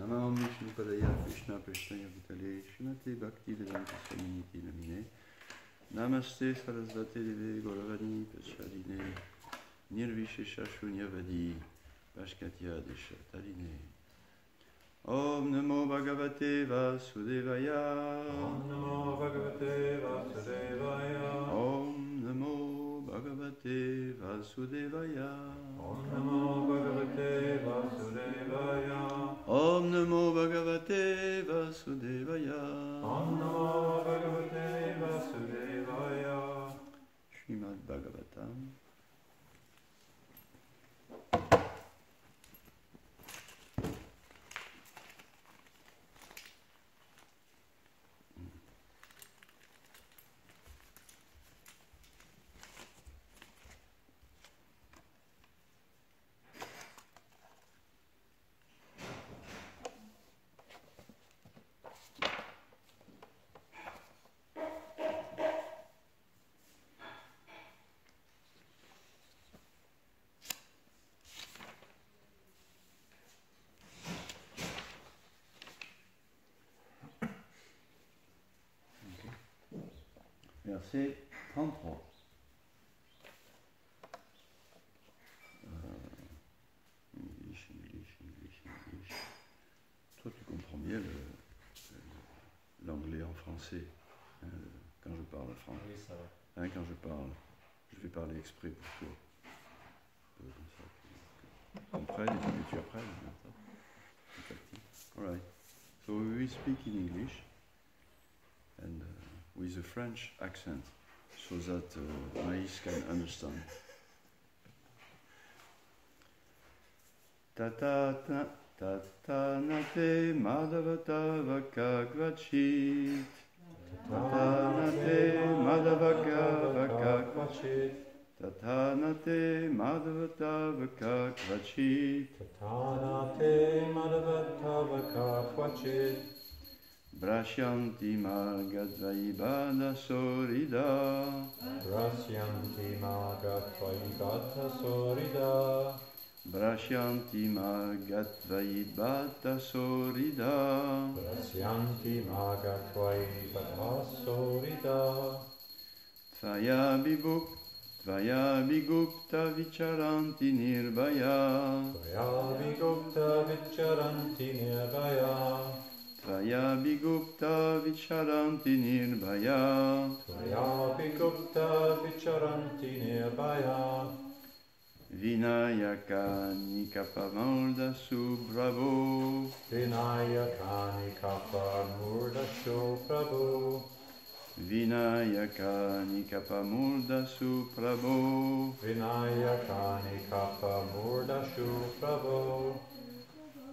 Namam Vishnu Padaya Krishna Prishnaya Bhutale Srimate Bhakti Vedanta Swaminiti Namine Namaste Sarasvate Deve Gauravani Paschadine Nirvishesha Shunyavadi Pashkatya Desha Taline Om Namo Bhagavate Vasudevaya Om Namo Bhagavate Vasudevaya Om Namo Bhagavate Vasudevaya Om Namo Bhagavate Vasudevaya Om Namo Bhagavate Vasudevaya Om Namo Bhagavate Vasudevaya Srimad Bhagavatam Verset 33. English. Toi, tu comprends bien l'anglais en français, hein, quand je parle français. Oui, ça va. Hein, quand je parle, je vais parler exprès pour toi. Comme ça, que tu comprennes et que tu apprennes. All right. So we speak in English and with a French accent, so that Maïs can understand. Tatanate madhavata vakagvachit. Tatanate madhavaka vakagvachit. Tatanate madhavata vakagvachit. Tatanate Madhavata Vakavachit Brashyanti margadvaibada sorida. Brasyanti Magatvaibhata Sorida Brashyanti margadvaibada sorida. Brasyanti Magatvaibhata Sorida Tvaya vigupta vicharanti nirbhaya. Tvaya Vigupta Vicharanti Nirbhaya Tvaya vigupta vicharanti nirbhaya. Tvaya Vigupta Vicharanti Nirbhaya Vinayaka nikapamurda subravo. Vinayakani Kapamurdasho Prabhu Vinayaka nikapamurda supravo. Vinayakani Kapamurdasho Prabhu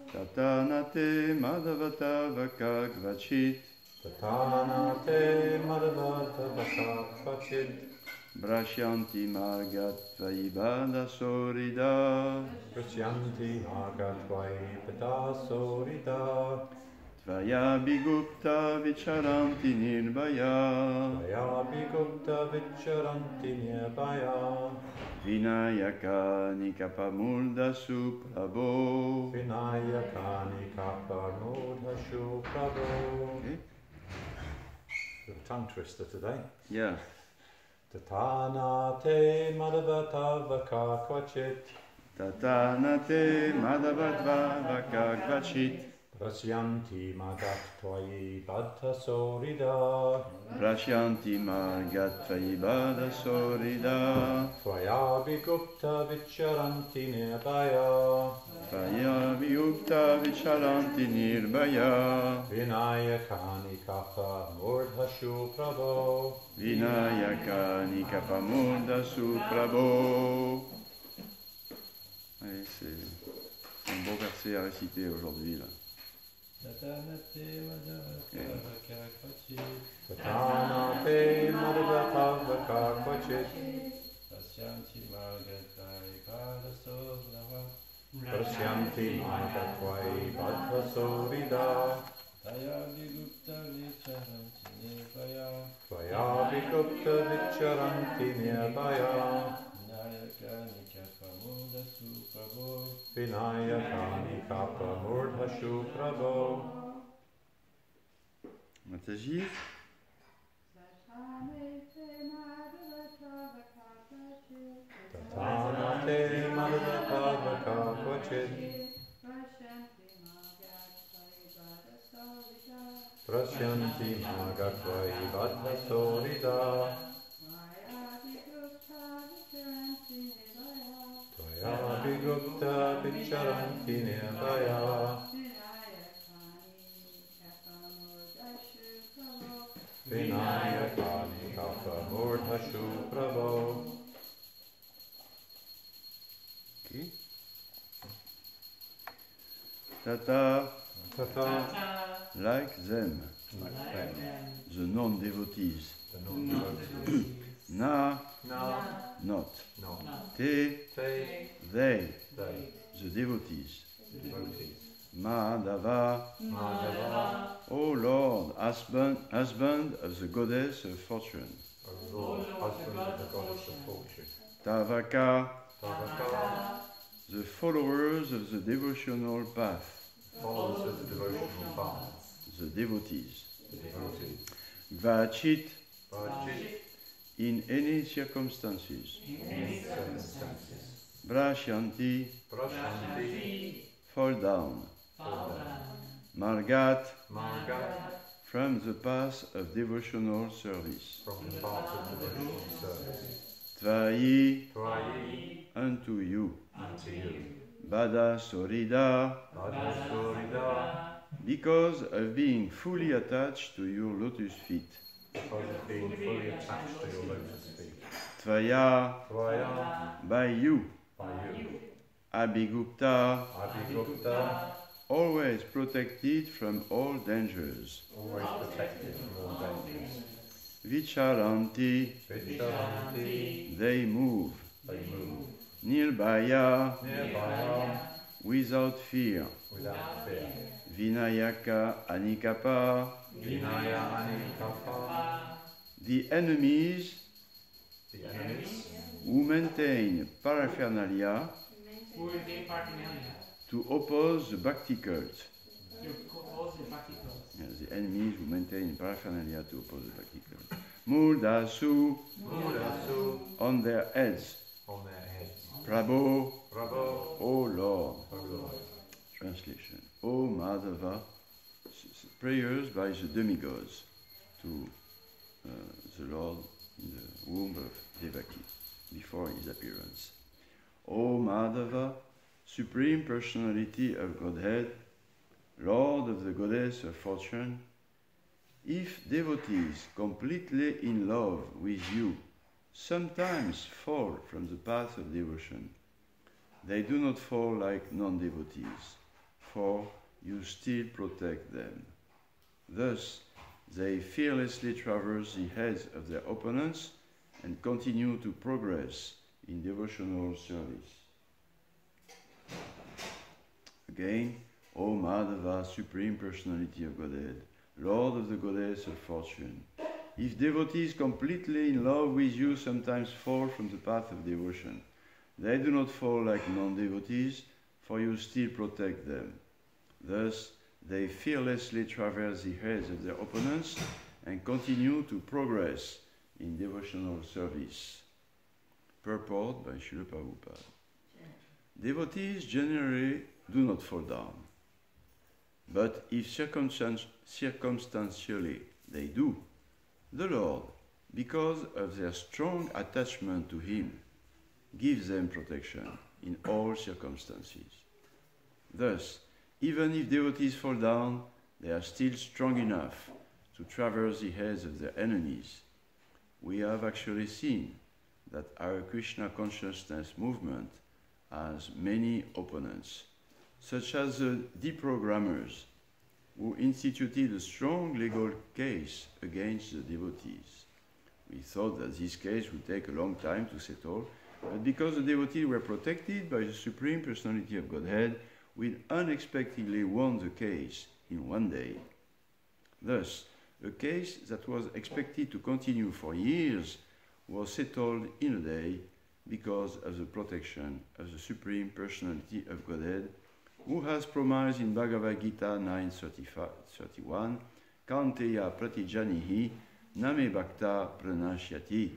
Tatanate madhavata vakagvachit. Tatanate Madhavata Vakavachit Brashyanti margatvaibada sorida. Prasyanti Magatvaibhata Sorida Tvaya vigupta vicharanti nirbhaya. Tvaya Vigupta Vicharanti Nirbhaya Vinayaka nikapamurda supravo. Vinayakani Kapamurdasho Prabhu. Okay. Bit of a tongue twister today. Yeah. Tatanate Madhavata Vakavachit Tatanate madhavatva vakagvachit. Prasyanti Magatvaibhata Sorida Prashyanti margatvaibada sorida. Tvaya Vigupta Vicharanti Nirbhaya Tvaya viyukta vicharanti nirbhaya. Vinayakani Kapamurdasho Prabhu Vinayaka nikapamurda suprabo. Allez, c'est un beau verset à réciter aujourd'hui là. Tatanate Madhavata Vakavachit Tatanate Madhavata Vakavachit Prasyanti Margatvaibhata Sorida Prasyanti Magatvaibhata Sorida Tvaya Vigupta Vicharanti Nirbhaya Tvaya Vigupta Vicharanti Nirbhaya Vinayakani Kapamurdasu Prabhu. Vinayakani Kapamurdhashu Prabhu. Mataji, Tatanate Madhukavaka Kvachit. Prasyanti Magatvai Vadha Sorida. Tvaya Vigupta Vicharanti Nirbhaya. Vinayakani Kapamurdhashu Prabhu. okay. Tata, Tata, like them, the non-devotees. the non-devotees. Na, Na, not. no. Te, They, they, they, the devotees. the devotees. Madhava, Madhava, O Lord, husband of the goddess of fortune. O Lord, husband of the goddess of fortune. Tavaka, Tavaka, the followers of the devotional path. followers of the devotional path. The devotees. The devotees. Vachit, Vajit, in any circumstances. in circumstances. Brashyanti, Prashanti, fall down. fall down. Margat, Marga, from the path of devotional service. from the path of devotional service. Tvayi, Twayi, unto you. unto you. Bada Sorida, Madhasurida, because of being fully attached to your lotus feet. because of being fully attached to your lotus feet. Tvaya, Tvaya, by you. by you. Abhigupta, Abhigupta, always protected from all dangers. always protected from all dangers. Vicharanti, Vicharanti, they move. they move. Nirbhaya, Nearby, without fear. without fear. Vinayaka Anikapa, Vinaya Anikapa, the enemies the enemies who maintain paraphernalia Who is the paraphernalia? to oppose the bhakti cult. To oppose the practicals. Yes, the enemies who maintain paraphernalia to oppose the bhakti cult. Murdasu, Mudasu, on their heads. on their heads. Prabhu, Prabhu, O Lord. O Lord. Translation. O Madhava, prayers by the demigods to the Lord in the womb of Devaki before his appearance. O Madhava, Supreme Personality of Godhead, Lord of the Goddess of Fortune, if devotees completely in love with you sometimes fall from the path of devotion, they do not fall like non-devotees, for you still protect them. Thus, they fearlessly traverse the heads of their opponents and continue to progress in devotional service. Again, O Madhava, Supreme Personality of Godhead, Lord of the Goddess of Fortune, if devotees completely in love with you sometimes fall from the path of devotion, they do not fall like non-devotees, for you still protect them. Thus, they fearlessly traverse the heads of their opponents and continue to progress in devotional service. Purport by Srila Prabhupada. Devotees generally do not fall down, but if circumstantially they do, the Lord, because of their strong attachment to Him, gives them protection in all circumstances. Thus, even if devotees fall down, they are still strong enough to traverse the heads of their enemies. We have actually seen that our Krishna consciousness movement has many opponents, such as the deprogrammers, who instituted a strong legal case against the devotees. We thought that this case would take a long time to settle, but because the devotees were protected by the Supreme Personality of Godhead, we unexpectedly won the case in one day. Thus, a case that was expected to continue for years was settled in a day because of the protection of the Supreme Personality of Godhead, who has promised in Bhagavad Gita 9:31, Kanteya pratijanihi name bhakta pranashyati.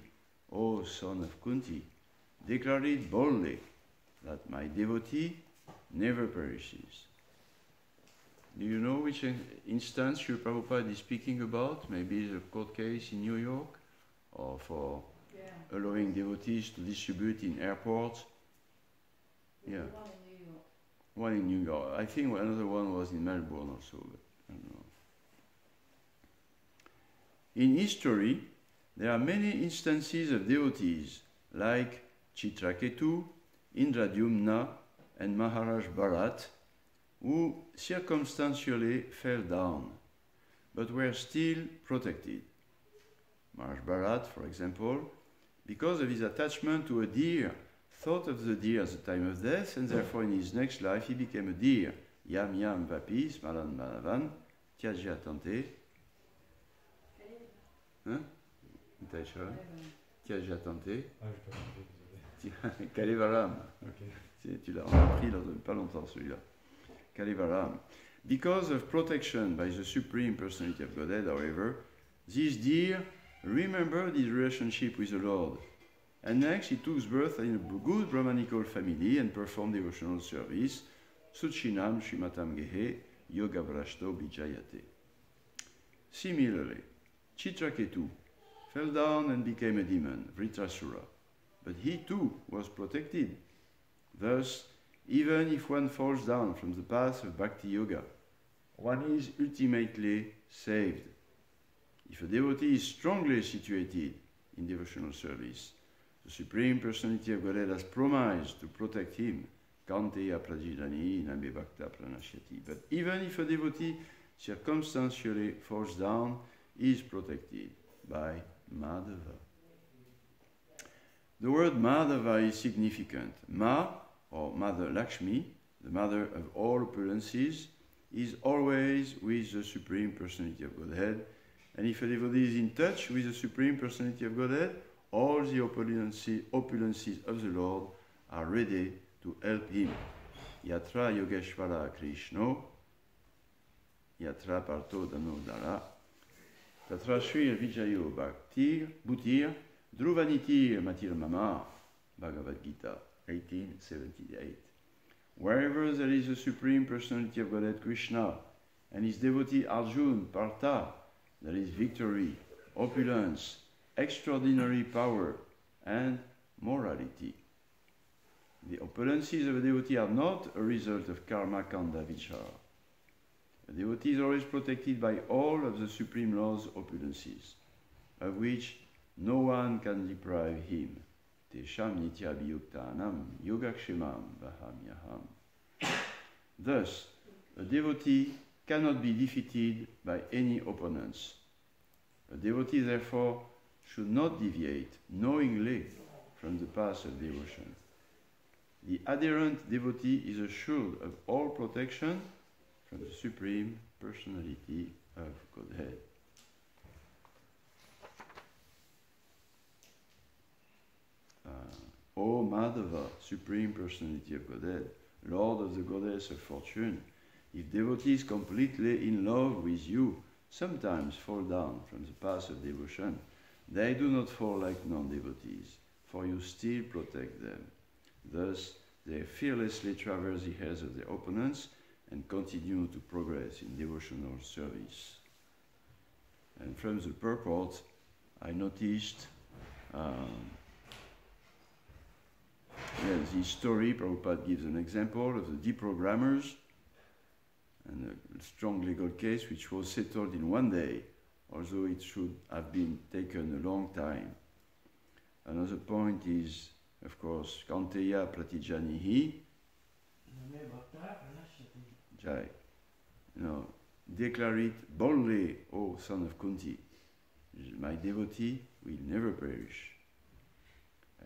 O son of Kunti, declare it boldly that my devotee never perishes. Do you know which instance Srila Prabhupada is speaking about? Maybe the court case in New York, or for allowing devotees to distribute in airports. Yeah. One in New York. I think another one was in Melbourne also, but I don't know. In history, there are many instances of devotees like Chitraketu, Indradyumna, and Maharaj Bharat, who circumstantially fell down, but were still protected. Maharaj Bharat, for example, because of his attachment to a deer, thought of the deer at the time of death, and therefore in his next life he became a deer. Yam yam vapi smalan manavan tyajya tante. Hein? Tyajya tante. Kalevaram. Tu l'as appris il n'y a pas longtemps celui-là. Kalevaram. Because of protection by the Supreme Personality of Godhead, however, this deer remembered his relationship with the Lord. And next, he took birth in a good Brahmanical family and performed devotional service. Suchinam Shrimatam Gehe Yoga Vrashto Bijayate. Similarly, Chitraketu fell down and became a demon, Vritrasura. But he too was protected. Thus, even if one falls down from the path of Bhakti Yoga, one is ultimately saved. If a devotee is strongly situated in devotional service, the Supreme Personality of Godhead has promised to protect him. Kanteya prajidani nambe bhakta pranashyati. But even if a devotee circumstantially falls down, he is protected by Madhava. The word Madhava is significant. Ma, or Mother Lakshmi, the mother of all opulences, is always with the Supreme Personality of Godhead. And if a devotee is in touch with the Supreme Personality of Godhead, all the opulences of the Lord are ready to help him. Yatra Yogeshvara Krishno, Yatra Parto Danodara, Tatra Shri Vijayo Bhaktir, Bhutir, Dhruvanitir Matir Mama, Bhagavad Gita, 1878. Wherever there is a Supreme Personality of Godhead Krishna and his devotee Arjun, Partha, there is victory, opulence, extraordinary power, and morality. The opulences of a devotee are not a result of karma kanda vichara. A devotee is always protected by all of the Supreme Lord's opulences, of which no one can deprive him. Tesham nitya abhiyuktanam yogakshemam vahamyaham. Thus, a devotee cannot be defeated by any opponents. A devotee, therefore, should not deviate knowingly from the path of devotion. The adherent devotee is assured of all protection from the Supreme Personality of Godhead. O Madhava, Supreme Personality of Godhead, Lord of the Goddess of Fortune, if devotees completely in love with you sometimes fall down from the path of devotion, they do not fall like non-devotees, for you still protect them. Thus, they fearlessly traverse the hairs of their opponents and continue to progress in devotional service. And from the purport, I noticed this story. Prabhupada gives an example of the deprogrammers and a strong legal case which was settled in one day, although it should have been taken a long time. Another point is, of course, Kanteya Pratijanihi. Jai. Declare it boldly, O son of Kunti. My devotee will never perish.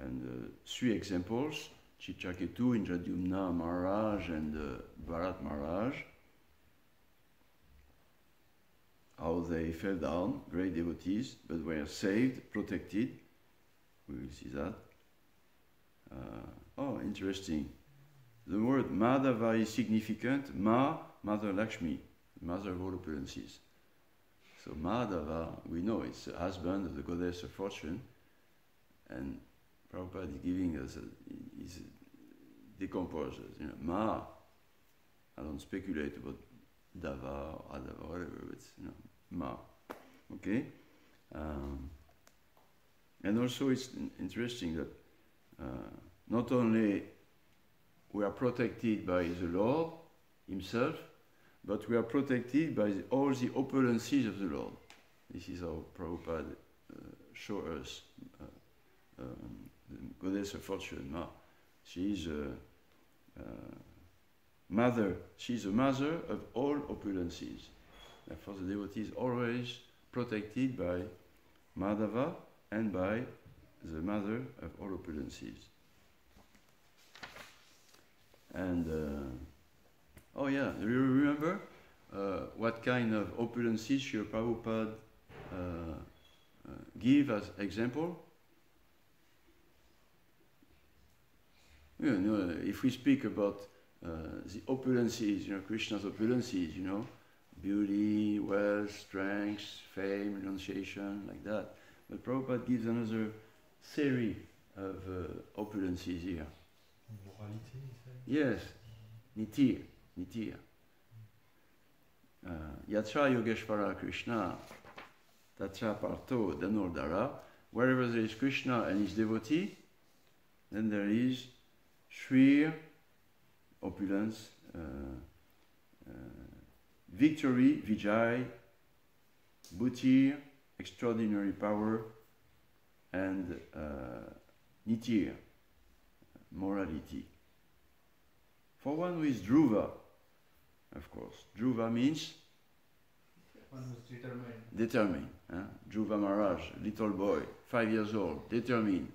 And 3 examples, Chitraketu, Indradyumna Maharaj, and Bharat Maharaj, how they fell down, great devotees, but were saved, protected. We will see that. oh, interesting. The word Madhava is significant. Ma, Mother Lakshmi, mother of all opulences. So Madhava, we know it's the husband of the goddess of fortune, and Prabhupada is giving us, is decomposes. You know, Ma. I don't speculate about Dava or Adava, whatever. It's Ma. Okay. And also, it's interesting that not only we are protected by the Lord Himself, but we are protected by all the opulences of the Lord. This is how Prabhupada shows us the goddess of fortune, Ma. She is mother. She is the mother of all opulences. Therefore, the devotee is always protected by Madhava and by the mother of all opulences. And oh yeah, do you remember what kind of opulences Srila Prabhupada give as example? You know, if we speak about the opulences, Krishna's opulences, beauty, wealth, strength, fame, renunciation, like that. But Prabhupada gives another series of opulences here. Morality, yes, nitir. Yatra Yogeshvara Krishna, Tatra Parto Danurdara. Wherever there is Krishna and his devotee, then there is Shrir, opulence, victory, Vijay, Bhutir, extraordinary power, and Nitir, morality. For one who is Dhruva, of course. Dhruva means One who's determined. determined. Dhruva Maharaj, little boy, 5 years old, determined.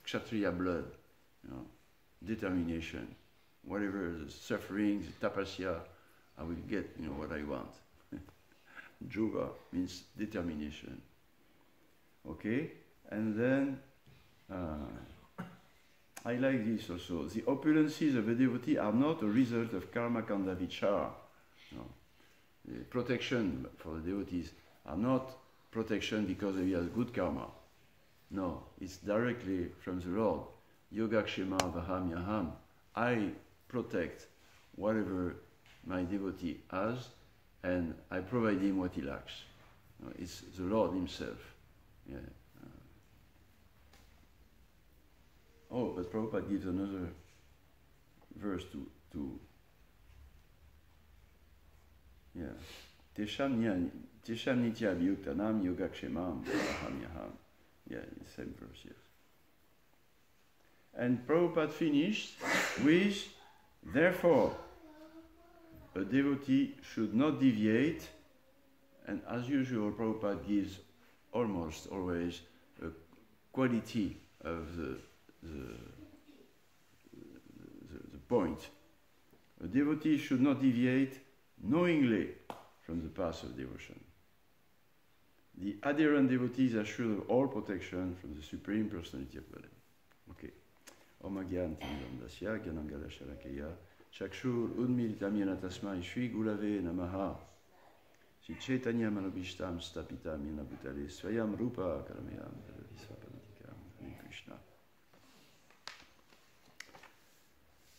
Kshatriya blood, determination. Whatever the suffering, the tapasya, I will get, what I want. Dhruva means determination. Okay? And then, I like this also. The opulences of a devotee are not a result of karma kanda vichara. No. The protection for the devotees are not protection because he has good karma. No, it's directly from the Lord. Yogakshema vaham yaham. I protect whatever my devotee has, and I provide him what he lacks. It's the Lord Himself. Yeah. Oh, but Prabhupada gives another verse to yeah. Tesham nitya abhyuktanam yogakshemam vaham yaham. Yeah, the same verse, yes. And Prabhupada finished with, therefore, a devotee should not deviate, and as usual, Prabhupada gives almost always a quality of the point. A devotee should not deviate knowingly from the path of devotion. The adherent devotees are sure of all protection from the Supreme Personality of Godhead. Okay. Om Agyan Tindam Gyanangala Shalakaya Chakshur Udmilitam Yana Tasmai Shri Gurave Namaha Shri Chaitanya Manobishtam Stapitam Yana Bhutale Swayam Rupa Karamayam Visvapadikam Hare Krishna.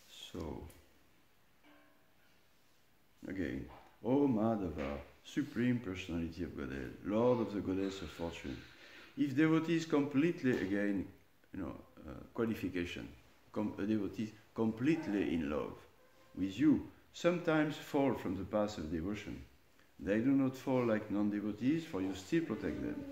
So, again, O Madhava, Supreme Personality of Godhead, Lord of the Goddess of Fortune. If devotees completely, again, qualification, a devotee completely in love with you, sometimes fall from the path of devotion. They do not fall like non-devotees, for you still protect them.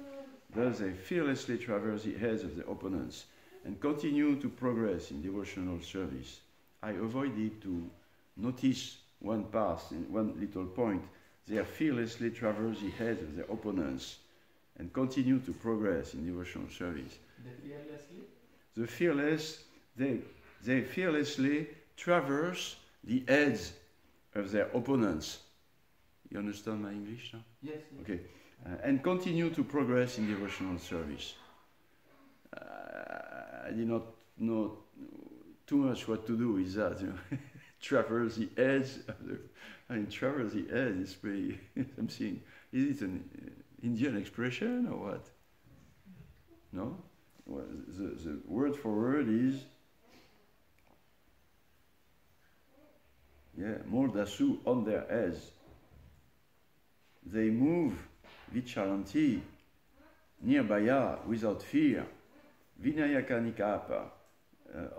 Thus they fearlessly traverse the heads of their opponents and continue to progress in devotional service. I avoided to notice one path, in one little point. They fearlessly traverse the heads of their opponents and continue to progress in devotional service. They fearlessly? They fearlessly traverse the heads of their opponents. You understand my English now? Yes. Okay. And continue to progress in devotional service. I did not know too much what to do with that. You know, traverse the edge. Traverse the edge is pretty something. Is it an Indian expression or what? No. Well, the word for word is Mordasu on their edge. They move Vicharanti nearby without fear. Vinayaka Nikapa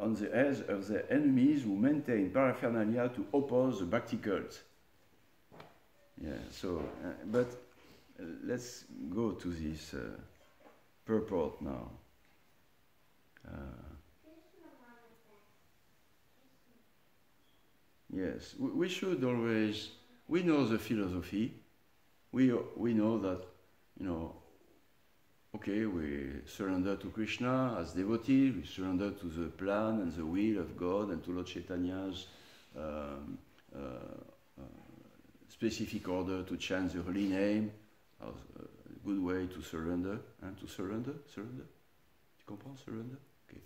on the edge of the enemies who maintain paraphernalia to oppose the bhakti cult. Yeah, so, but let's go to this purport now. Yes, we should always, we know the philosophy, we know that, you know, okay, we surrender to Krishna as devotees, we surrender to the plan and the will of God and to Lord Chaitanya's specific order to chant the holy name, a good way to surrender, and to surrender? Surrender? Tu comprends, surrender? Okay.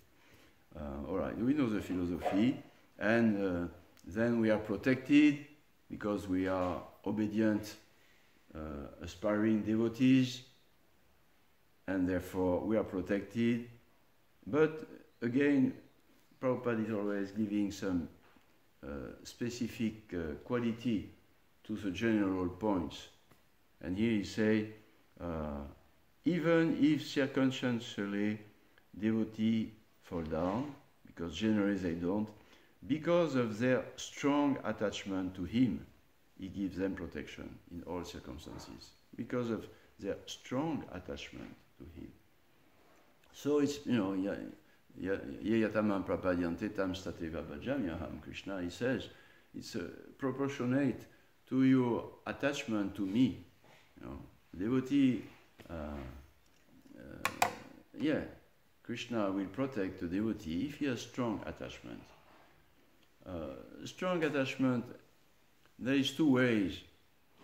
All right, we know the philosophy, and then we are protected because we are obedient, aspiring devotees, and therefore we are protected. But again, Prabhupada is always giving some specific quality to the general points. And here he says, even if circumstantially devotees fall down, because generally they don't, because of their strong attachment to him, he gives them protection in all circumstances. Because of their strong attachment to him. So it's, you know, Yayatamam Prapadyantetam Stateva Bhajamyaham, Krishna, he says, it's proportionate to your attachment to me. You know, devotee, Krishna will protect the devotee if he has strong attachment. Strong attachment, there is two ways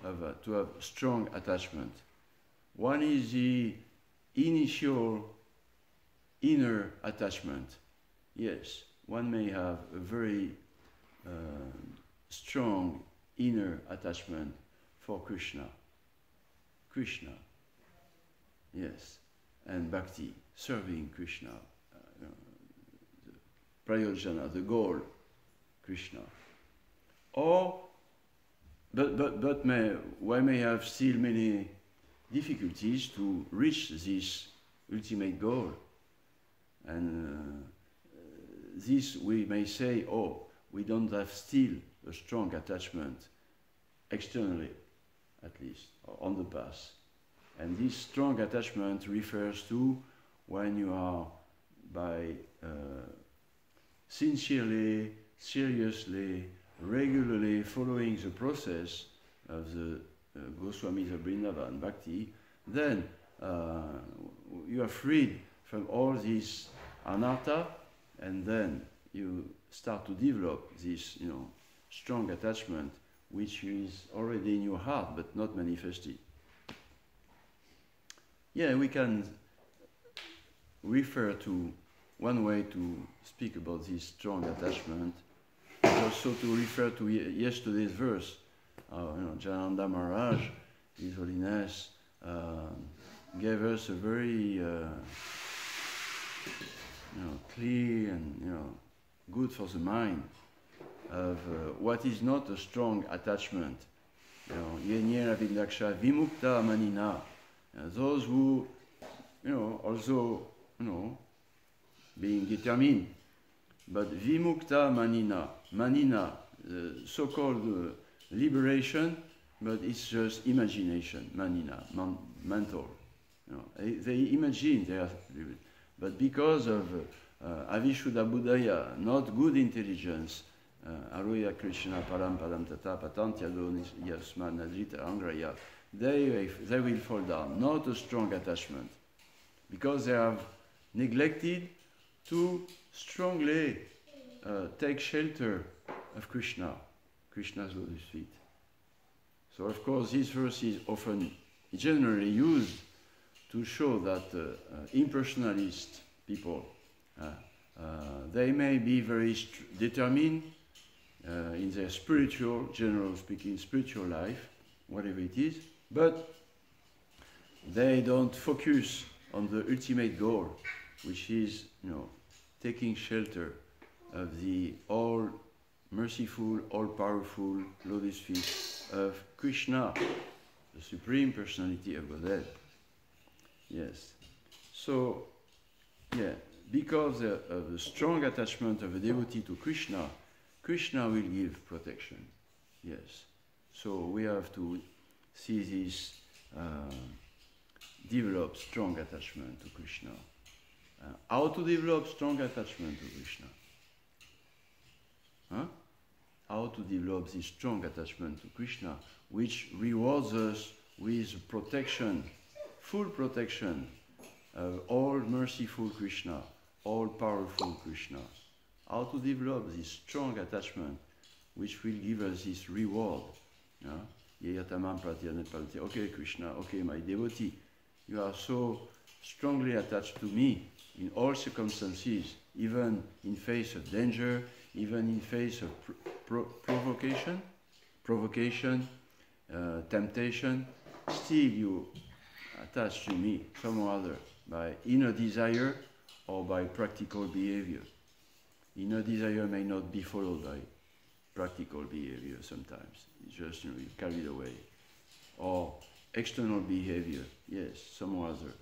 to have strong attachment. One is the initial inner attachment. Yes, one may have a very strong inner attachment for Krishna. Krishna, yes, and bhakti, serving Krishna, the prayojana, the goal, Krishna. Or, but one may have still many difficulties to reach this ultimate goal. And this we may say, oh, we don't have still a strong attachment, externally at least, or on the path. And this strong attachment refers to when you are by sincerely, seriously, regularly following the process of the Goswamis of Vrindavan Bhakti, then you are freed from all this anartha, and then you start to develop this, you know, strong attachment which is already in your heart but not manifested. Yeah, we can refer to one way to speak about this strong attachment, also to refer to yesterday's verse. Jananda Maharaj, His Holiness, gave us a very clear and good for the mind of what is not a strong attachment. Yenyera Vindaksha Vimukta Manina. Those who, also, being determined, but Vimukta Manina, so-called liberation, but it's just imagination, Manina, mental. They imagine they are liberal. But because of Avishuddha Buddhaya, not good intelligence, Aruya Krishna Param Padam Tata Patantyado Yasma Nadrita Angraya, they will fall down, not a strong attachment, because they have neglected to strongly take shelter of Krishna, Krishna's lotus feet. So of course this verse is often generally used to show that impersonalist people, They may be very determined in their spiritual, general speaking, spiritual life, whatever it is, but they don't focus on the ultimate goal, which is, taking shelter of the all-merciful, all-powerful lotus feet of Krishna, the Supreme Personality of Godhead. Yes. So, because of the strong attachment of a devotee to Krishna, Krishna will give protection. Yes. So we have to see this develop strong attachment to Krishna. How to develop strong attachment to Krishna? How to develop this strong attachment to Krishna, which rewards us with protection, full protection of all merciful Krishna, all powerful Krishna. How to develop this strong attachment, which will give us this reward. Okay, Krishna, okay, my devotee, you are so strongly attached to me in all circumstances, even in face of danger, even in face of provocation, temptation, still you attach to me some or other by inner desire or by practical behavior. Inner desire may not be followed by practical behavior sometimes. It's just, you're carried away. Or external behavior, yes, some or other,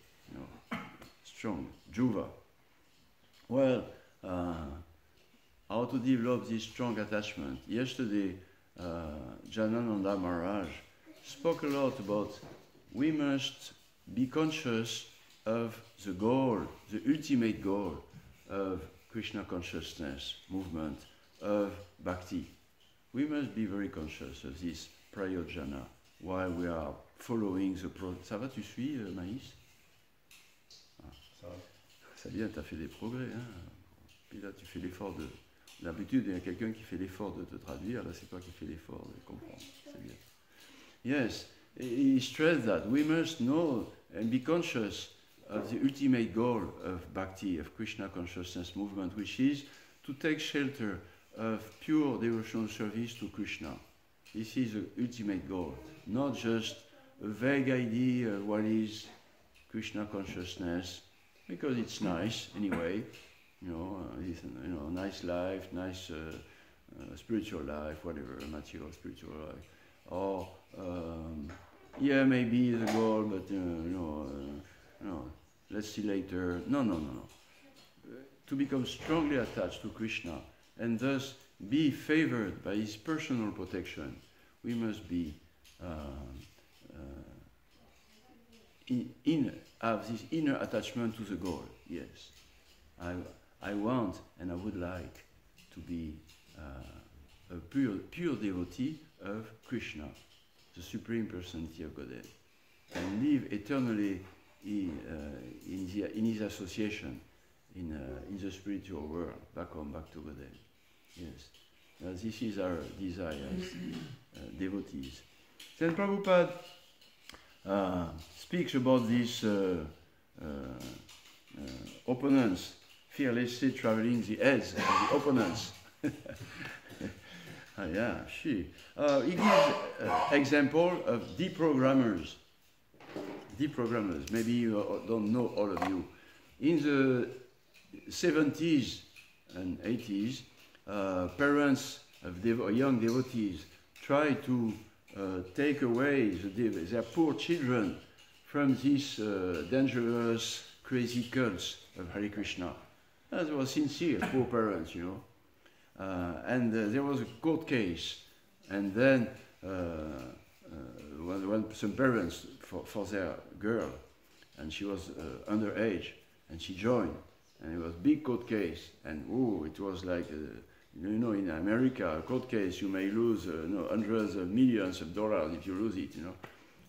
strong, Juva. Well, how to develop this strong attachment? Yesterday, Janananda Maharaj spoke a lot about we must be conscious of the goal, the ultimate goal of Krishna consciousness movement, of bhakti. We must be very conscious of this prayojana while we are following the Ça va, tu suis, Maïs? Ça vient, tu as fait des progrès. Hein? Puis là, tu fais l'effort de... D'habitude, il y a quelqu'un qui fait l'effort de te traduire. Là, c'est toi qui fais l'effort de comprendre. C'est bien. Yes, he stressed that we must know and be conscious of the ultimate goal of bhakti, of Krishna consciousness movement, which is to take shelter of pure devotional service to Krishna. This is the ultimate goal, not just a vague idea of what is Krishna consciousness, because it's nice anyway, it's, nice life, nice spiritual life, whatever, material spiritual life, or maybe the goal, but let's see later. No. To become strongly attached to Krishna and thus be favored by his personal protection, we must be have this inner attachment to the goal. Yes, I want and I would like to be a pure devotee of Krishna, the Supreme Personality of Godhead, and live eternally in his association in the spiritual world, back to Godhead. Yes, this is our desire as devotees. Then Prabhupada speaks about these opponents, fearlessly traveling the edge of the opponents. He gives example of deprogrammers. Deprogrammers, maybe you don't know, all of you. In the 70s and 80s, parents of young devotees try to take away their poor children from these dangerous, crazy cults of Hare Krishna. They were sincere, poor parents, and there was a court case, and then when some parents for their girl, and she was underage, and she joined, and it was a big court case, and it was like, in America, a court case, you may lose hundreds of millions of dollars if you lose it,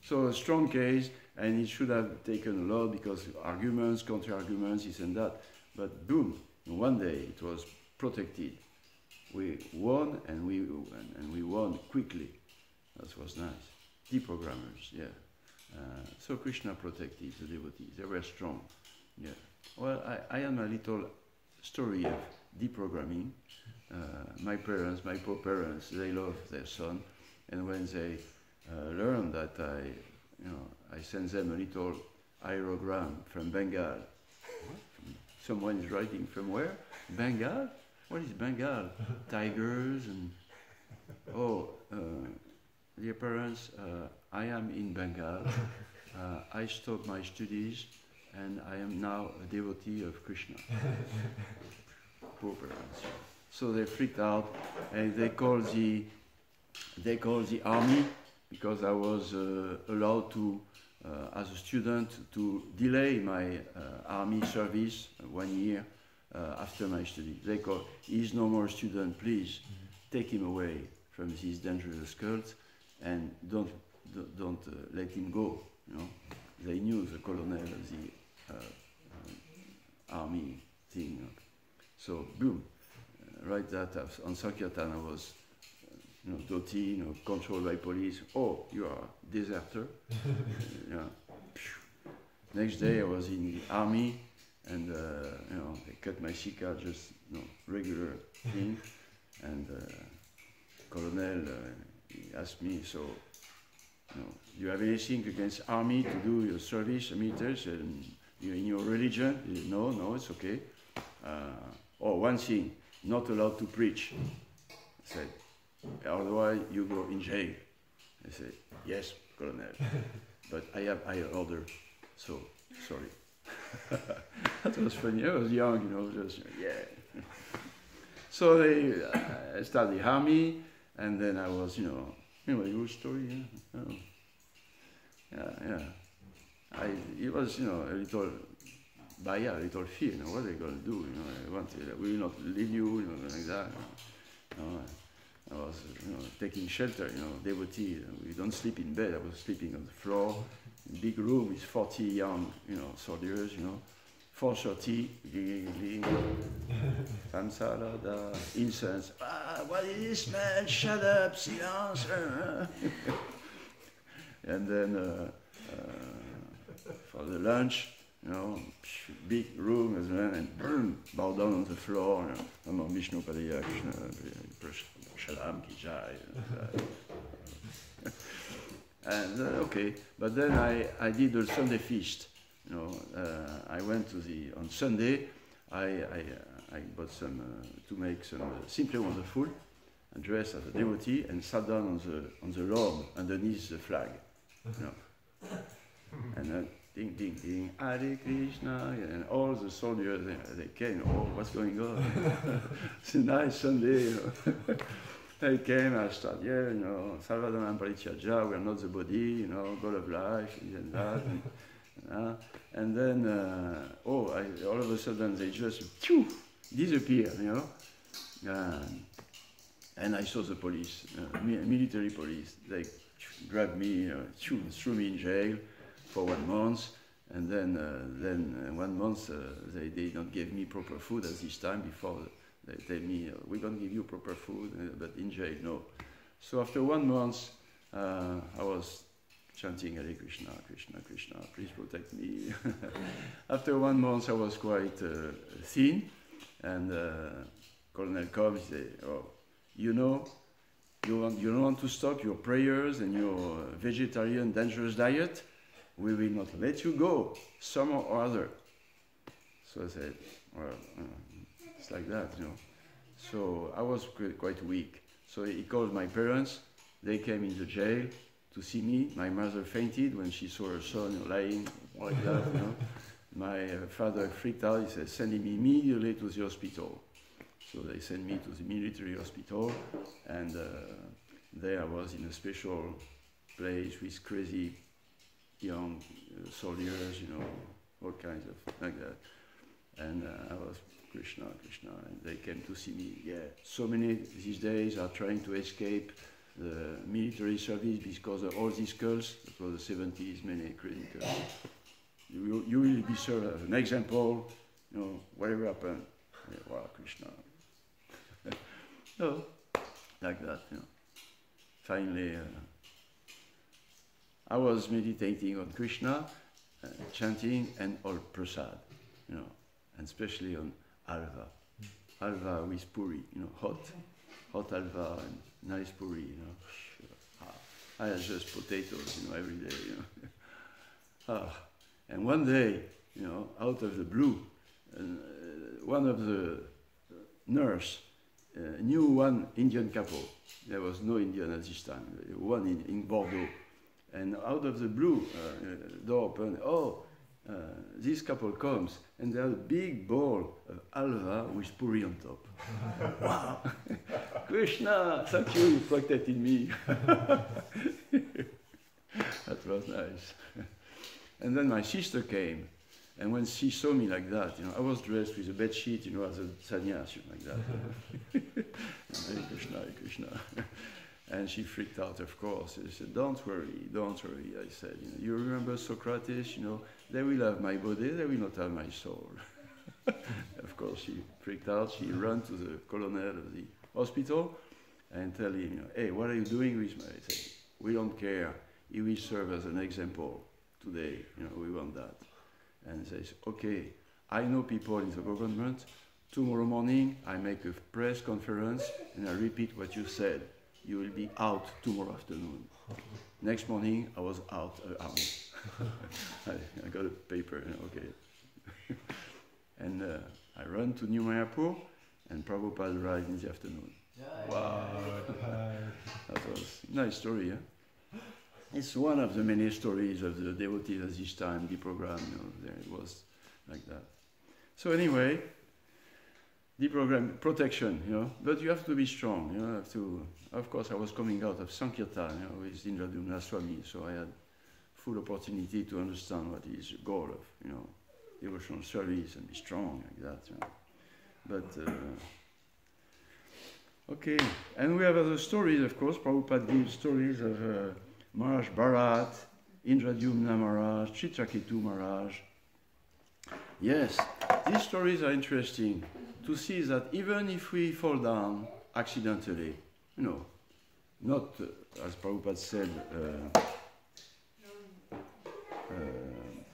So a strong case, and it should have taken a lot because arguments, counter-arguments, this and that. But boom, one day it was protected. We won, and we won quickly. That was nice. Deprogrammers, yeah. So Krishna protected the devotees. They were strong. Yeah. Well, I am a little story of deprogramming. My parents, my poor parents, they love their son, and when they learn that I send them a little aerogram from Bengal. Someone is writing from where? Bengal? What is Bengal? Tigers and dear parents, I am in Bengal. I stopped my studies, and I am now a devotee of Krishna. Poor parents. So they freaked out, and they called the army, because I was allowed to, as a student, to delay my army service 1 year after my study. They called, he's no more student, please take him away from these dangerous cults, and don't let him go. You know, they knew the colonel of the army thing. You know. So boom, right that on Sankirtan I was, dirty, controlled by police. Oh, you are a deserter. Next day I was in the army, and they cut my shika, just regular thing, and colonel he asked me, so do you have anything against army to do your service, military, and in your religion? He said, no, it's okay. One thing, not allowed to preach. I said, otherwise you go in jail. I said, yes, colonel, but I have higher order, so sorry. That was funny. I was young, just yeah. So I started the army, and then I was, your story, yeah. Yeah. It was, a little baya, a little fear. What are they going to do? We will not leave you, like that. I was, taking shelter. Devotee. We don't sleep in bed. I was sleeping on the floor. Big room with 40 young, soldiers. 4:30, femme salada, incense. What is this, man? Shut up, silence. And then for the lunch, big room as well, and bow down on the floor. Namo Vishnu Padaya Krishna Shalam Ki Jai. And okay, but then I did the Sunday feast. I went to on Sunday. I bought some to make some Simply Wonderful, and dressed as a devotee, and sat down on the lawn underneath the flag. And then ding ding ding, Hare Krishna, and all the soldiers they came. Oh, what's going on? It's a nice Sunday. They came. I started, Sarvadhanam Parityaja. We are not the body. God of life, and that. And then, all of a sudden they just disappear, and I saw the police, military police. They grabbed me, threw me in jail for 1 month, and then 1 month they did not give me proper food at this time. Before they tell me, we're going to give you proper food, but in jail, no. So after 1 month, I was chanting Hare Krishna, Krishna, Krishna, please protect me. After 1 month I was quite thin, and Colonel comes, he said, you don't want to stop your prayers and your vegetarian dangerous diet? We will not let you go, somehow or other. So I said, well, it's like that, So I was quite weak. So he called my parents, they came into jail to see me. My mother fainted when she saw her son lying like that. My father freaked out. He said, send him immediately to the hospital. So they sent me to the military hospital, and there I was in a special place with crazy young soldiers, all kinds of like that. And I was Krishna, Krishna, and they came to see me. Yeah, so many these days are trying to escape the military service because of all these cults. That was the 70s, many crazy cults. You will be served as an example, whatever happened. Yeah, wow, Krishna. No, like that, Finally, I was meditating on Krishna, chanting, and all prasad, and especially on halva. Halva with puri, hot halva and nice puri, I had just potatoes, every day, And one day, out of the blue, one of the nurse knew one Indian couple. There was no Indian at this time, one in Bordeaux. And out of the blue, door open, this couple comes, and they have a big bowl of halva with puri on top. Wow! Krishna, thank you, you protected me. That was nice. And then my sister came, and when she saw me like that, I was dressed with a bed sheet, as a sannyas, like that. Hare Krishna, Hare Krishna. And she freaked out, of course. She said, don't worry, don't worry. I said, you remember Socrates, they will have my body, they will not have my soul. Of course, she freaked out. She ran to the colonel of the hospital and tell him, hey, what are you doing with me? I said, we don't care. He will serve as an example today. We want that. And he says, okay, I know people in the government. Tomorrow morning, I make a press conference and I repeat what you said. You will be out tomorrow afternoon. Next morning, I was out. I got a paper, okay. And I ran to New Mayapur, and Prabhupada arrived in the afternoon. Wow. That was a nice story, It's one of the many stories of the devotees at this time, the program, there it was like that. So anyway, the program, protection, but you have to be strong, you have to, of course I was coming out of Sankirtan, with Gopaswami, so I had full opportunity to understand what is the goal of, devotional service and be strong like that, But, okay, and we have other stories, of course. Prabhupada gives stories of Maharaj Bharat, Indradyumna Maharaj, Chitraketu Maharaj. Yes, these stories are interesting to see that even if we fall down accidentally, not, as Prabhupada said,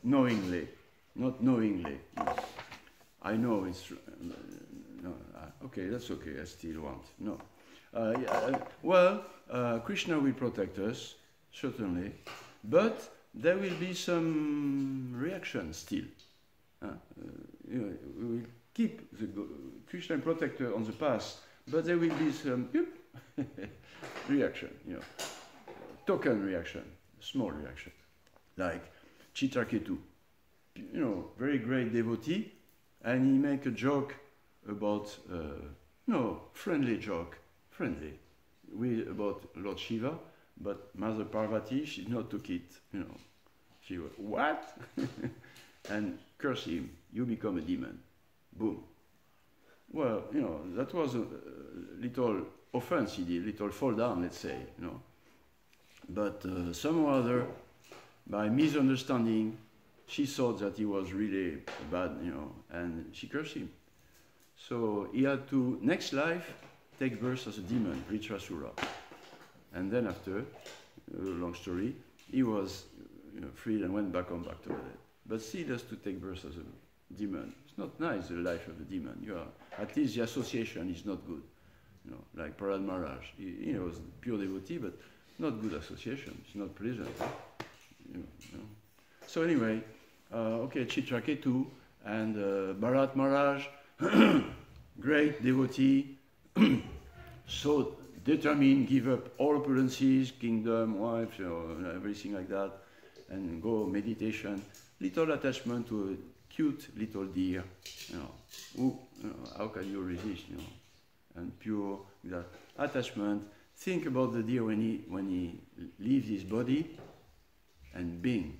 knowingly, not knowingly. I know it's... okay, that's okay, I still want. No. Krishna will protect us, certainly, but there will be some reaction still. We will keep the Krishna protector on the path, but there will be some reaction, token reaction, small reaction, like Chitraketu, very great devotee, and he make a joke about, friendly joke, about Lord Shiva, but Mother Parvati, she not took it, She was, what? And curse him, you become a demon. Boom. Well, that was a little offense he did, little fall down, let's say, But somehow or other, by misunderstanding, she thought that he was really bad, and she cursed him. So he had to, next life, take birth as a demon, Vritrasura. And then after, long story, he was freed and went back to the dead. But still has to take birth as a demon. It's not nice, the life of a demon. At least the association is not good. Like Prahlad Maharaj. He was pure devotee, but not good association. It's not pleasant. So anyway, okay, Chitraketu and Bharat Maharaj, great devotee, so determined, give up all opulences, kingdom, wife, everything like that, and go meditation. Little attachment to a cute little deer, how can you resist, and pure that attachment. Think about the deer when he leaves his body, and bing,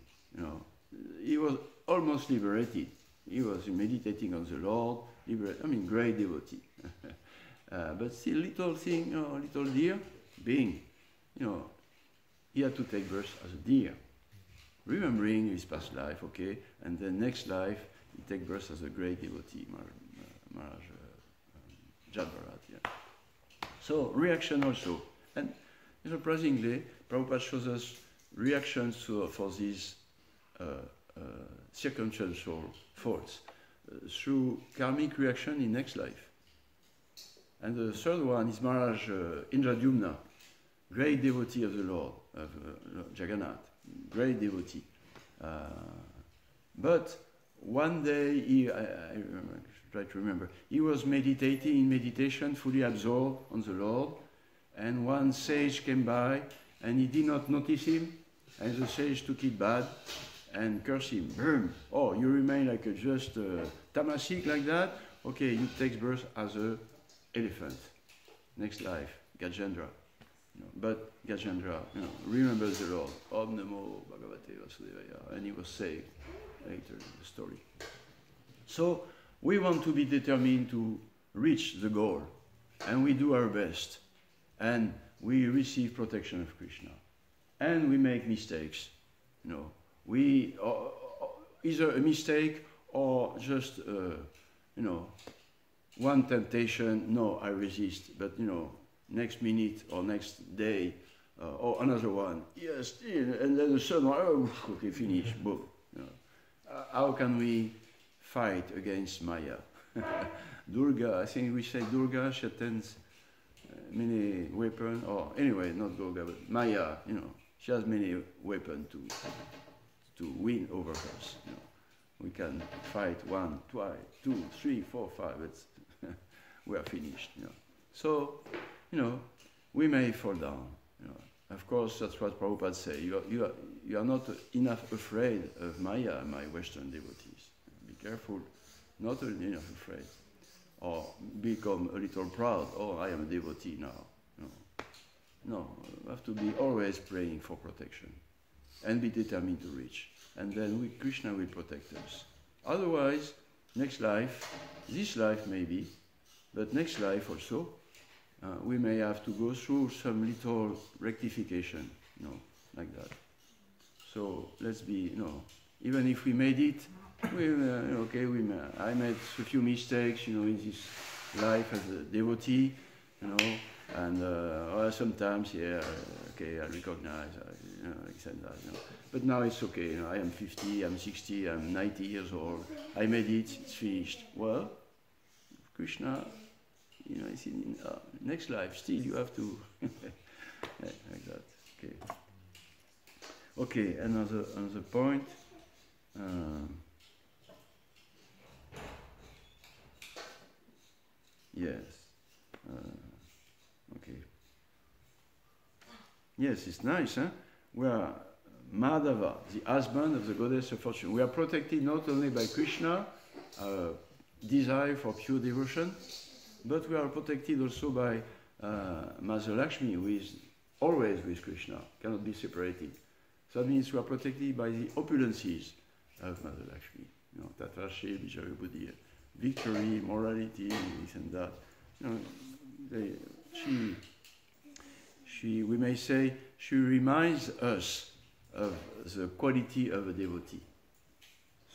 he was almost liberated. He was meditating on the Lord, great devotee. But still, little thing, little deer, bing, he had to take birth as a deer, remembering his past life, okay, and then next life, he take birth as a great devotee, Maharaj Jadbharat. So, reaction also. And surprisingly, Prabhupada shows us reactions for these circumstantial faults. through karmic reaction in next life. And the third one is Maharaj Indradyumna, great devotee of the Lord, of Jagannath, great devotee. But one day, I try to remember, he was meditating in meditation, fully absorbed on the Lord, and one sage came by, and he did not notice him, and the sage took it bad, and cursed him. Boom! Oh, you remain like just tamasik like that? Okay, you take birth as a elephant. Next life, Gajendra. But Gajendra, remembers the Lord. Om Namo Bhagavate Vasudevaya. And he was saved later in the story. So, we want to be determined to reach the goal. And we do our best. And we receive protection of Krishna. And we make mistakes. We either a mistake or just, one temptation, no, I resist. But, next minute or next day or another one, yes, and then the third one, oh, okay, finish, boom. How can we fight against Maya? Durga, I think we say Durga, she attends many weapons, or anyway, not Durga, but Maya, she has many weapons to win over us. We can fight 1, 2, 3, 4, 5, we are finished. So, we may fall down. Of course, that's what Prabhupada says. You are not enough afraid of Maya, my Western devotees. Be careful, not enough afraid. Or become a little proud. Oh, I am a devotee now. No, you have to be always praying for protection. And be determined to reach. And then Krishna will protect us. Otherwise, next life, this life maybe, but next life also, we may have to go through some little rectification, like that. So let's be, even if we made it, I made a few mistakes, in this life as a devotee, and sometimes, I recognize, like that, But now it's okay, I am 50, I'm 60, I'm 90 years old, I made it, it's finished. Well, Krishna, it's in next life, still you have to, like that, okay. Okay, another point. Yes. Okay. Yes, it's nice, huh? We are Madhava, the husband of the goddess of fortune. We are protected not only by Krishna, desire for pure devotion, but we are protected also by Mother Lakshmi, who is always with Krishna, cannot be separated. So that means we are protected by the opulences of Mother Lakshmi. Tatrashi, Vijaya Buddhi, victory, morality, this and that. We may say, she reminds us of the quality of a devotee,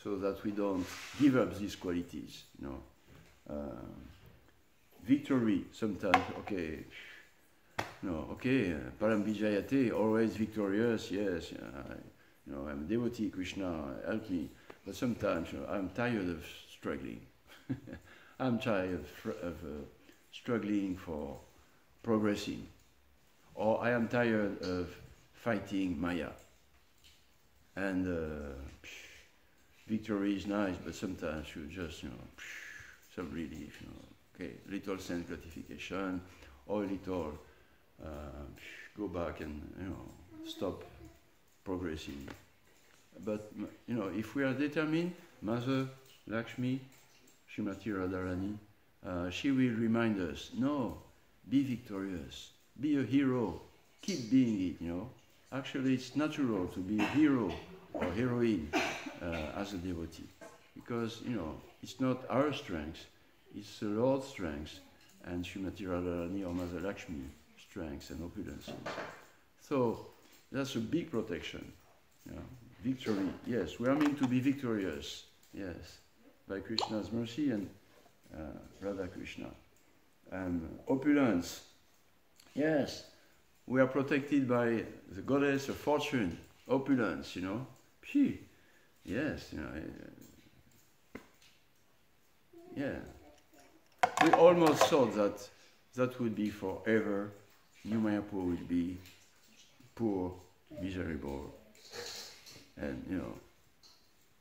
so that we don't give up these qualities. Victory, sometimes, Param Vijayate, always victorious, yes, I'm a devotee, Krishna, help me. But sometimes, I'm tired of struggling. I'm tired of struggling for progressing. Or I am tired of fighting Maya. And victory is nice, but sometimes you just, some relief, little sense gratification, or little go back and, stop progressing. But, if we are determined, Mother Lakshmi, Srimati Radharani, she will remind us, no, be victorious, be a hero, keep being it, Actually, it's natural to be a hero or heroine as a devotee. Because, it's not our strength, it's the Lord's strength, and Srimati Radharani or Mother Lakshmi strengths and opulences. So, that's a big protection. Victory, yes, we are meant to be victorious, yes, by Krishna's mercy and Radha Krishna. And opulence, yes, we are protected by the goddess of fortune, opulence, Yes, Yeah. We almost thought that that would be forever. New Mayapur will be poor, miserable, and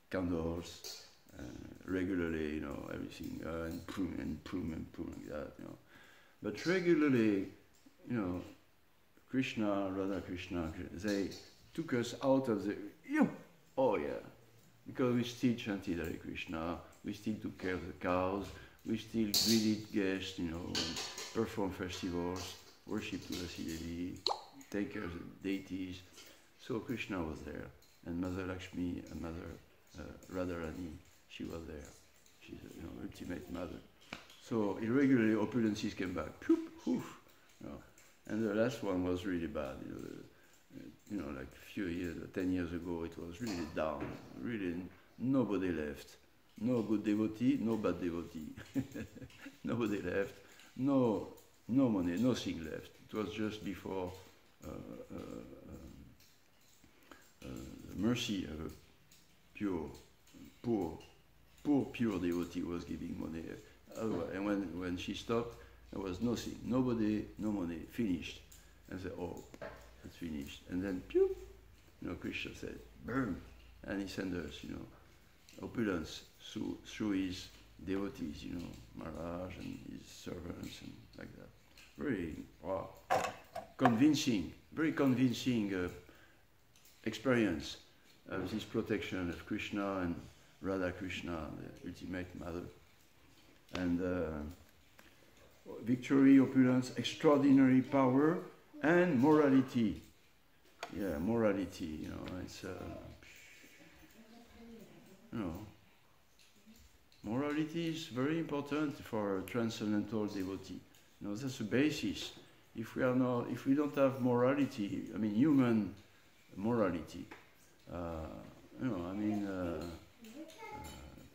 candles regularly, everything and prune like that, But regularly, Krishna, Radha Krishna, they took us out of the oh yeah, because we still chanted Hare Krishna, we still took care of the cows, we still greeted guests, performed festivals, worship Tulasi Devi, take care of the deities. So Krishna was there, and Mother Lakshmi and Mother Radharani, she was there. She's ultimate mother. So irregularly opulences came back, poof, poof, and the last one was really bad. Like a few years, 10 years ago, it was really down. Really, nobody left. No good devotee, no bad devotee. Nobody left. No money, nothing left. It was just before the mercy of a poor, pure devotee was giving money. And when she stopped, there was nothing. Nobody, no money, finished. And I said, oh, it's finished. And then, pew, Krishna said, burn. And he sent us, opulence through his devotees, Maharaj and his servants and like that. Very, wow, convincing, very convincing experience of this protection of Krishna and Radha Krishna, the ultimate mother. And victory, opulence, extraordinary power, and morality. Yeah, morality, it's, morality is very important for a transcendental devotee. That's the basis. If we don't have morality, human morality,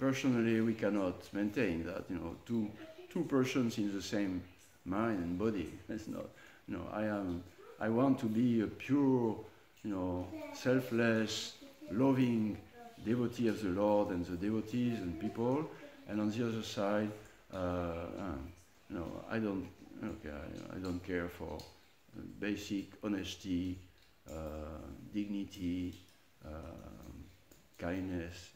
personally we cannot maintain that, two persons in the same mind and body. It's not, I want to be a pure, selfless, loving devotee of the Lord and the devotees and people, and on the other side, I don't care for basic honesty, dignity, kindness,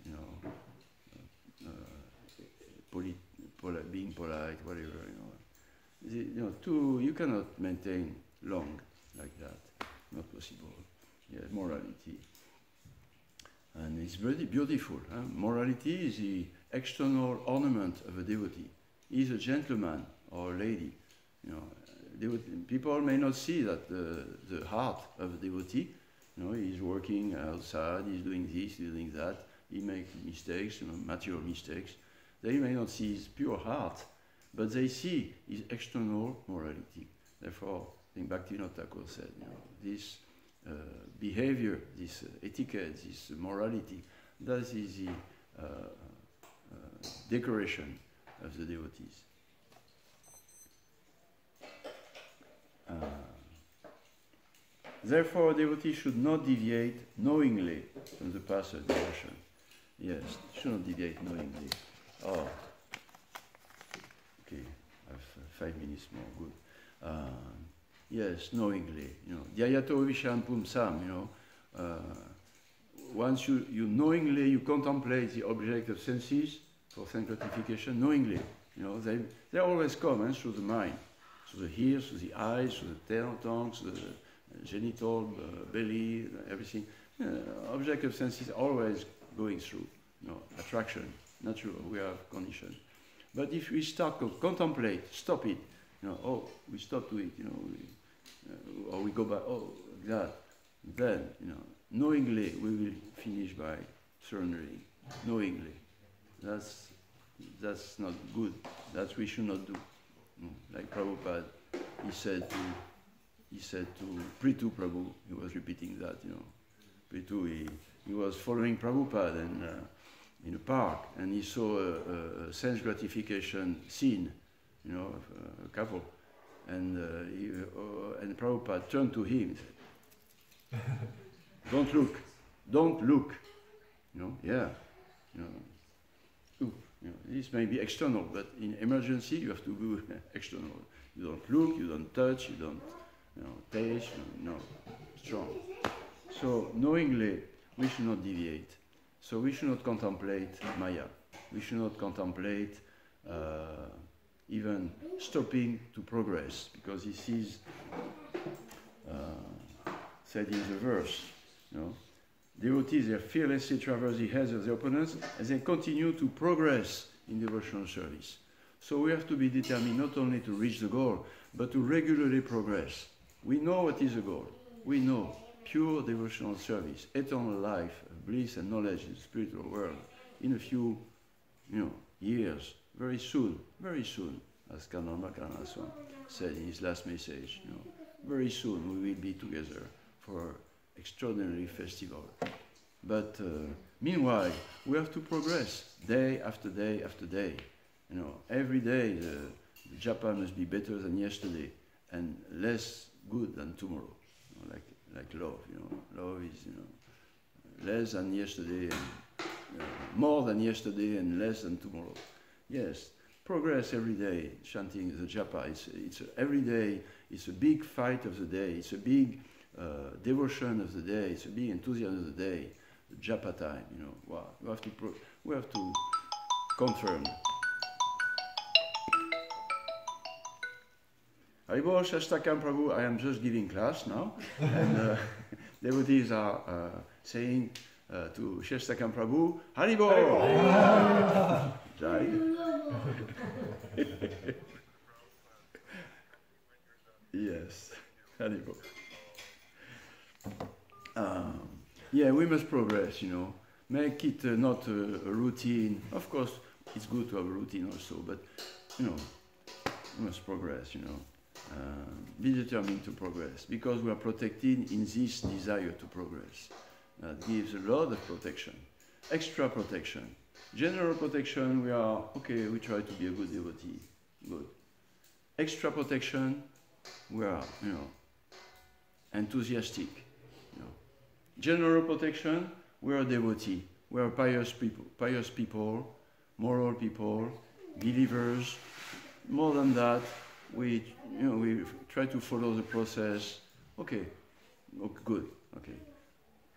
being polite, whatever, you cannot maintain long like that, not possible. Yeah, morality. And it's very beautiful. Morality is the external ornament of a devotee. He's a gentleman or a lady. People may not see that the heart of a devotee. He's working outside, he's doing this, he's doing that. He makes mistakes, material mistakes. They may not see his pure heart, but they see his external morality. Therefore, I think Bhaktivinoda Thakur said, this behavior, this etiquette, this morality, that is the decoration of the devotees. Therefore, a devotee should not deviate knowingly from the path of devotion. Yes, should not deviate knowingly. Oh, okay, I have 5 minutes more, good. Yes, knowingly, Dhyayato visham pumsam, once you knowingly, you contemplate the object of senses for sense gratification, knowingly, they always come through the mind, through the ears, through the eyes, through the tongue, through the genital, belly, everything. Object of senses always going through, attraction, natural, we have condition. But if we start to contemplate, stop it, we stop to it, or we go back, that, then, knowingly we will finish by surrendering, knowingly. That's not good. That we should not do. Like Prabhupada, he said to Prithu Prabhu, he was repeating that, Prithu, he was following Prabhupada and in a park, and he saw a sense gratification scene, of a couple, and Prabhupada turned to him and said, don't look, yeah, You know, this may be external, but in emergency you have to do external. You don't look, you don't touch, you don't taste, no, strong. So knowingly, we should not deviate. So we should not contemplate Maya. We should not contemplate even stopping to progress, because this is said in the verse. You know, devotees, they fearlessly traverse the heads of the opponents, and they continue to progress in devotional service. So we have to be determined not only to reach the goal, but to regularly progress. We know what is the goal. We know pure devotional service, eternal life, bliss and knowledge in the spiritual world. In a few, years, very soon, as Karnal Makarnaswami said in his last message, very soon we will be together for extraordinary festival. But meanwhile, we have to progress day after day after day. Every day the japa must be better than yesterday and less good than tomorrow. Like love, love is less than yesterday and more than yesterday and less than tomorrow. Yes, progress every day, chanting the japa. It's every day. It's a big fight of the day. It's a big devotion of the day. It's a big enthusiasm of the day. The japa time. Wow. We have to confirm. Haribol Shastakam Prabhu, I am just giving class now, and devotees are saying to Shastakam Prabhu, Haribol! Jai. Yes, Haribol. Yeah, we must progress, Make it not a routine. Of course, it's good to have a routine also, but, we must progress, be determined to progress, because we are protected in this desire to progress. That gives a lot of protection, extra protection. General protection, we try to be a good devotee, good. Extra protection, we are, enthusiastic. General protection, we are devotee, we are pious people, moral people, believers. More than that, we try to follow the process. Okay, good. Okay.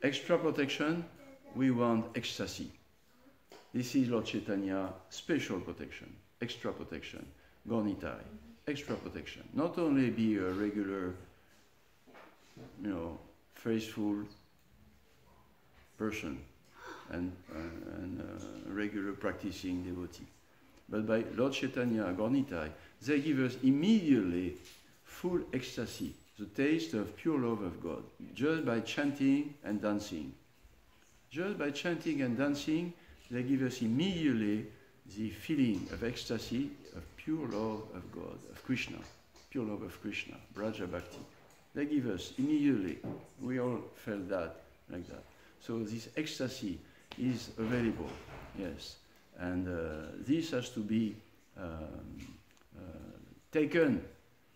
Extra protection, we want ecstasy. This is Lord Chaitanya, special protection, extra protection, Gornitai, extra protection. Not only be a regular, faithful person and regular practicing devotee, but by Lord Chaitanya, Gornitai, they give us immediately full ecstasy, the taste of pure love of God, just by chanting and dancing. Just by chanting and dancing, they give us immediately the feeling of ecstasy, of pure love of God, of Krishna, pure love of Krishna, Braja Bhakti. They give us immediately. We all felt that, like that. So this ecstasy is available, yes. And this has to be taken.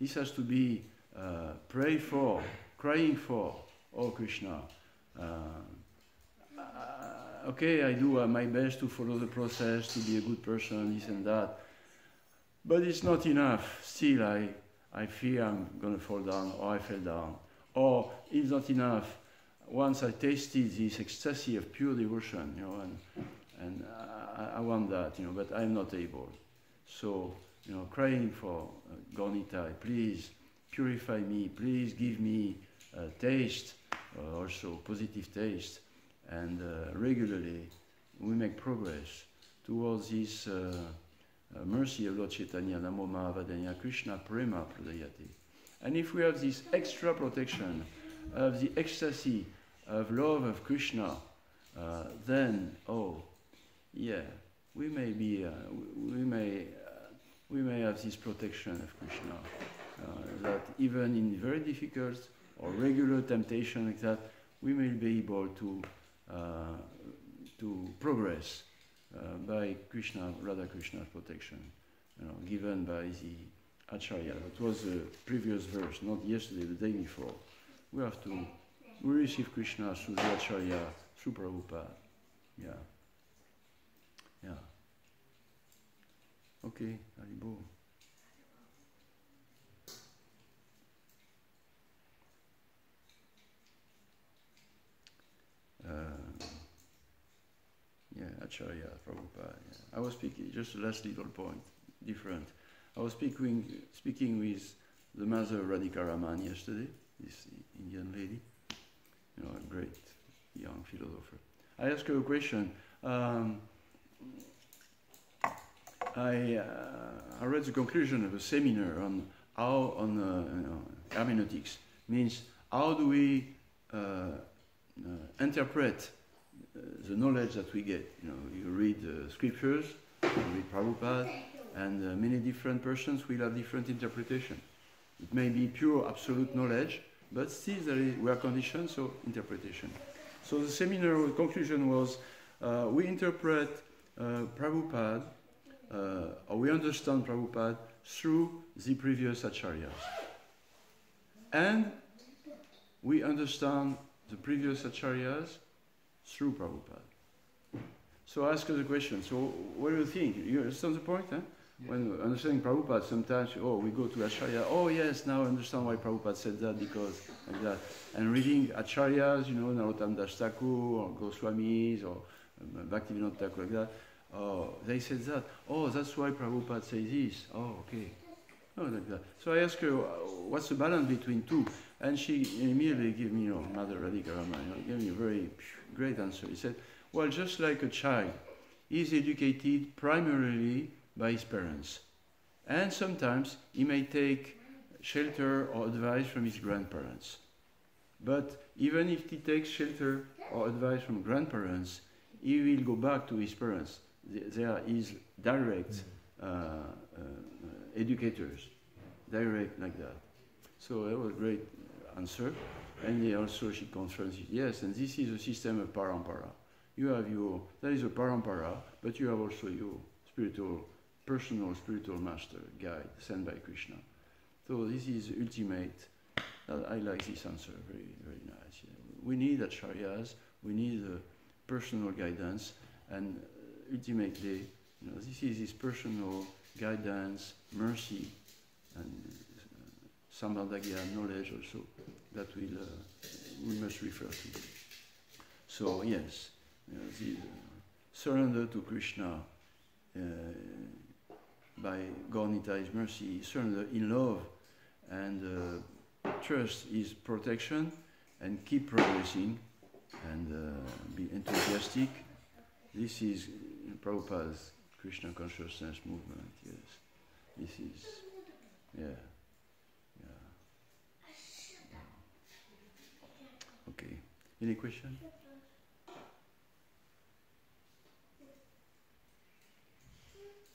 This has to be prayed for, crying for. Oh Krishna, okay, I do my best to follow the process, to be a good person, this and that. But it's not enough. Still, I fear I'm going to fall down, or I fell down. Or it's not enough. Once I tasted this ecstasy of pure devotion, and I want that, but I'm not able. So, crying for Gornitai, please purify me, please give me taste, also positive taste, and regularly we make progress towards this mercy of Lord Chaitanya, Namo Mahavadanya, Krishna Prema Pradayati. And if we have this extra protection of the ecstasy of love of Krishna, then, we may be, we may have this protection of Krishna, that even in very difficult or regular temptation like that, we may be able to progress by Krishna, Radha Krishna's protection, given by the Acharya. That was the previous verse, not yesterday, the day before. We receive Krishna through the Acharya, through Prabhupada. Yeah. Okay, Haribo. Yeah, Acharya, Prabhupada. Yeah. I was speaking, just the last little point, different. I was speaking with the mother of Radhika Raman yesterday, this Indian lady, a great young philosopher. I asked her a question. I read the conclusion of a seminar on how hermeneutics means how do we interpret the knowledge that we get. You read scriptures, you read Prabhupada, and many different persons will have different interpretation. It may be pure absolute knowledge, but still we are conditioned, so interpretation. So the seminar conclusion was we interpret Prabhupada, or we understand Prabhupada through the previous acharyas. And we understand the previous acharyas through Prabhupada. So I ask her the question, so what do you think? You understand the point? Huh? Yeah. When understanding Prabhupada, sometimes, we go to Acharya, yes, now I understand why Prabhupada said that, because like that. And reading Acharyas, Narottam Das Thakur, or Goswamis, or Bhaktivinoda Thakur, like that, they said that. That's why Prabhupada says this. Okay. Like that. So I asked her, what's the balance between two? And she immediately gave me, Mother Radhika Raman, gave me a very great answer. He said, well, just like a child, he is educated primarily by his parents. And sometimes he may take shelter or advice from his grandparents. But even if he takes shelter or advice from grandparents, he will go back to his parents. They are his direct educators, direct like that. So that was a great answer. And also she confirms it. Yes, and this is a system of parampara. You have there is a parampara, but you have also your personal spiritual master, guide, sent by Krishna. So this is ultimate. I like this answer, very, very nice. Yeah. We need acharyas, we need personal guidance, and ultimately, this is his personal guidance, mercy, and sambandagya, knowledge also, that we must refer to. So yes, the surrender to Krishna by Gaur-Nitai's mercy, surrender in love, and trust his protection, and keep progressing, and be enthusiastic. This is Prabhupada's Krishna consciousness movement, yes. This is, Okay. Any question?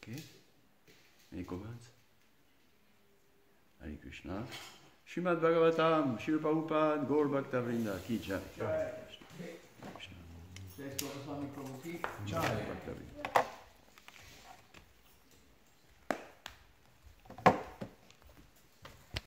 Okay. Any comments? Hare Krishna. Srimad Bhagavatam, Srila Prabhupada, Gaur Bhakta Vrinda, Ki Jai. Jai Gopaswami Prabhu Ki Jai. Bhakta Vrinda.